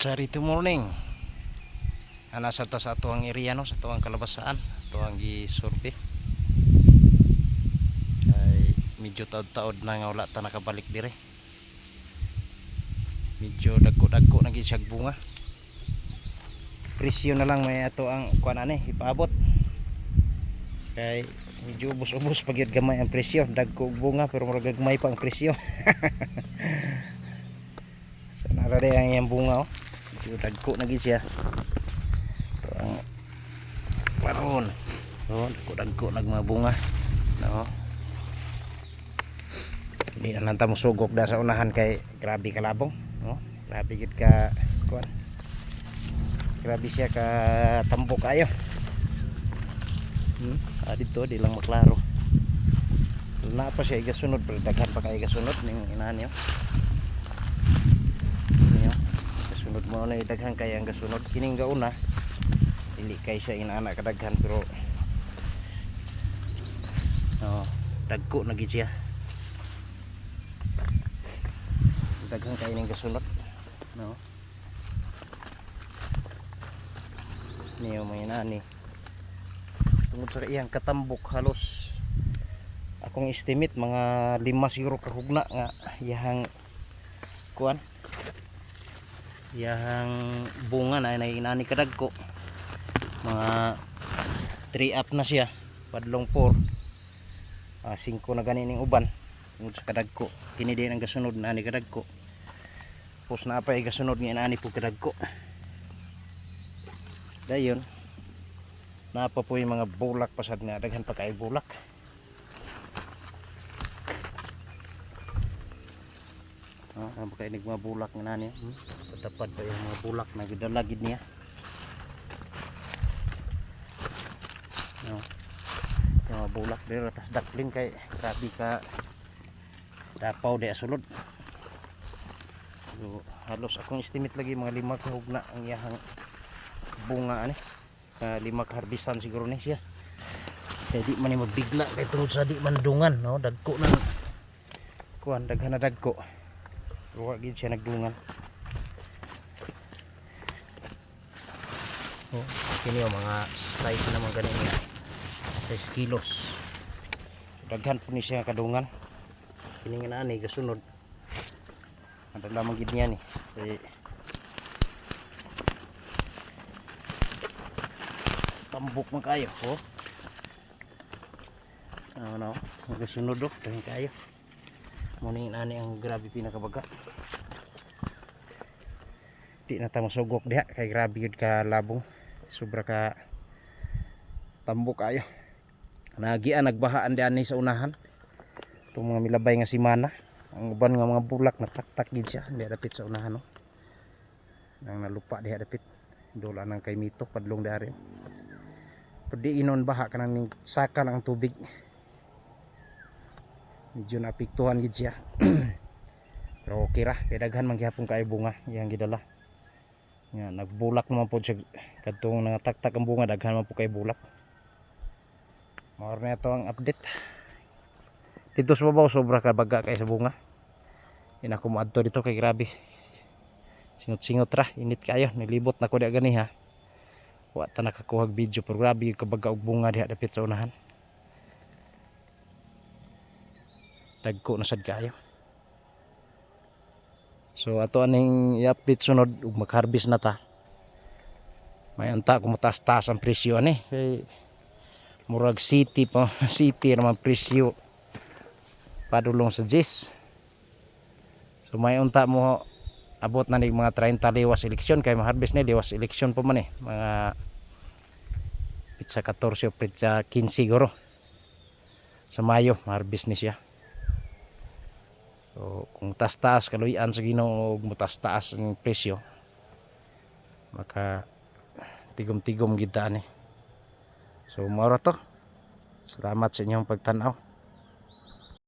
Charity morning. Ana sa tas ato ang area no, sa ato ang kalabasaan, ato ang gisurvey. Kay medyo taod-taod na nga wala ta nakabalik dire. Medyo dagko-dagko na gisag bunga. Presyo na lang may ato ang kuan ani ipaabot. Kay medyo ubos-ubos pag yun gamay ang presyo, dagko bunga pero murag gagmay pa ang presyo. So narare ang iyang bunga oh. Medyo dagko na gid siya. Ito ang paron. So dagko nagmabunga. No. Hindi na nanta mo sugok da sa unahan kay grabe kalabong, no? Grabe gid ka kuan. Grabe siya ka tambok ayo. Dito di lang maklaro. Na pa siya igasunod pero daghan pa kay igasunod ning inani yo. Niyo. Kasunod mo na daghan kay ang gasunod kining gauna. Dili kay siya inaana kadaghan pero dagko na gid siya. Daghan kay ning gasunod, no? Niyo may inani. Tungod sa iyang katambok halos akong estimate mga 5 siguro kahugna nga iyahang kuan iyahang bunga na inani kadagko mga 3 up na siya padlong 4 5 na ganing uban tungod sa kadagko kini din ang gasunod na ani kadagko pos na pa gasunod nga inani po kadagko dayon napa po yung mga bulak pasad nga daghan pa kay bulak. Ano kay nigma bulak nga nani? Patapad pa yung mga bulak na gidalagid niya. No. Yung mga bulak dito tas dakling kay grabe ka dapaw di asulod. So, halos akong estimate lagi mga 5 kahugna ang iyang bunga ani. 5 harbisan siguro ni siya. Kaya di man magbigla kay tungod sa di man dungan, no? Dagko na kuan daghan na dagko. Wa gid siya nagdungan. Oh, kini mga size naman ganin niya. 6 kilos. Daghan po ni siya kadungan. Kini nga ani gasunod. Adala man gid niya ni. Tambok man kayo, oh. Ano, magasunod do, tahin kayo. Muning ani ang grabe pinakabaga. Di na ta masugok diha kay grabe yun ka labong. Sobra ka tambok kayo. Nagian nagbahaan diyan ni sa unahan. Itong mga milabay nga simana, ang uban nga mga bulak na tak-tak gid siya, di dapit sa unahan no. Nang nalupa diha dapit. Dola nang kay mito padlong dari. Pwede inon baha kanang saka lang ang tubig. Medyo naapektuhan gid siya. Pero okay ra, kay daghan man gihapon kay bunga iyang gidala. Nga nagbulak naman po siya kadtong nangataktak ang bunga daghan man po kay bulak. Mao na ito ang update. Dito sa babaw sobra ka baga kay sa bunga. Ina ko moadto dito kay grabe. Singot-singot ra, init kayo, nilibot na ko diha gani ha. Wa ta nakakuha video pero grabe kabaga og bunga diha dapit sa unahan. Dagko na sad kayo. So ato aning i-update sunod ug mag-harvest na ta. May anta kung mataas-taas ang presyo ani kay murag city pa city naman presyo padulong sa GIS. So may unta mo abot na ning mga 30 liwas eleksyon kay ma-harvest ni liwas eleksyon pa man mga pitsa 14 o pitsa 15 siguro sa Mayo ma-harvest ni siya. So kung taas-taas kaluyan sa Ginoo ug mutas-taas ang presyo maka tigom-tigom gid ta ni. So mao ra to. Salamat sa inyong pagtan-aw.